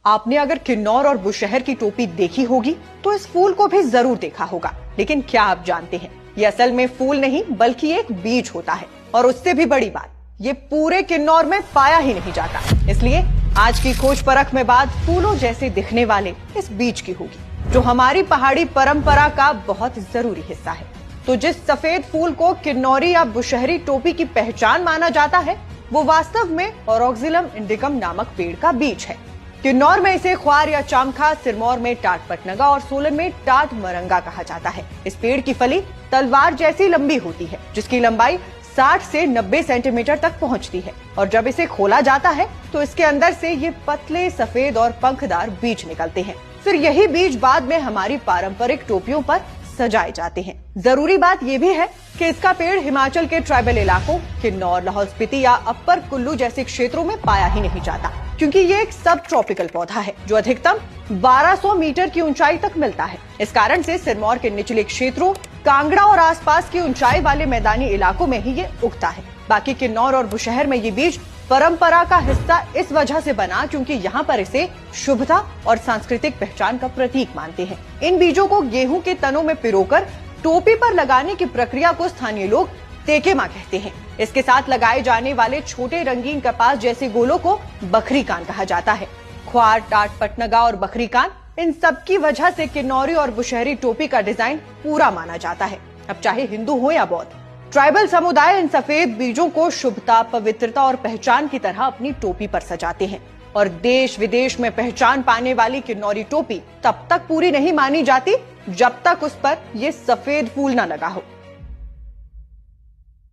आपने अगर किन्नौर और बुशहर की टोपी देखी होगी तो इस फूल को भी जरूर देखा होगा। लेकिन क्या आप जानते हैं, ये असल में फूल नहीं बल्कि एक बीज होता है। और उससे भी बड़ी बात, ये पूरे किन्नौर में पाया ही नहीं जाता। इसलिए आज की खोज परख में बात फूलों जैसे दिखने वाले इस बीज की होगी, जो हमारी पहाड़ी परंपरा का बहुत जरूरी हिस्सा है। तो जिस सफेद फूल को किन्नौरी या बुशहरी टोपी की पहचान माना जाता है, वो वास्तव में ऑरोक्जिलम इंडिकम नामक पेड़ का बीज है। किन्नौर में इसे ख्वार या चामखा, सिरमौर में टाट पटनगा और सोलन में टाट मरंगा कहा जाता है। इस पेड़ की फली तलवार जैसी लंबी होती है, जिसकी लंबाई 60 से 90 सेंटीमीटर तक पहुंचती है। और जब इसे खोला जाता है तो इसके अंदर से ये पतले सफेद और पंखदार बीज निकलते हैं। फिर यही बीज बाद में हमारी पारंपरिक टोपियों पर सजाए जाते हैं। जरूरी बात यह भी है कि इसका पेड़ हिमाचल के ट्राइबल इलाकों, किन्नौर, लाहौल स्पीति या अपर कुल्लू जैसे क्षेत्रों में पाया ही नहीं जाता, क्योंकि ये एक सब ट्रॉपिकल पौधा है जो अधिकतम 1200 मीटर की ऊंचाई तक मिलता है। इस कारण से सिरमौर के निचले क्षेत्रों, कांगड़ा और आसपास की ऊंचाई वाले मैदानी इलाकों में ही ये उगता है। बाकी किन्नौर और बुशहर में ये बीज परंपरा का हिस्सा इस वजह से बना क्योंकि यहाँ पर इसे शुभता और सांस्कृतिक पहचान का प्रतीक मानते हैं। इन बीजों को गेहूं के तनों में पिरोकर टोपी पर लगाने की प्रक्रिया को स्थानीय लोग तेकेमा कहते हैं। इसके साथ लगाए जाने वाले छोटे रंगीन कपास जैसे गोलों को बखरी कान कहा जाता है। ख्वार, टाट पटनगा और बखरी कान, इन सब की वजह से किन्नौरी और बुशहरी टोपी का डिजाइन पूरा माना जाता है। अब चाहे हिंदू हो या बौद्ध, ट्राइबल समुदाय इन सफेद बीजों को शुभता, पवित्रता और पहचान की तरह अपनी टोपी पर सजाते हैं। और देश विदेश में पहचान पाने वाली किन्नौरी टोपी तब तक पूरी नहीं मानी जाती जब तक उस पर ये सफेद फूल न लगा हो।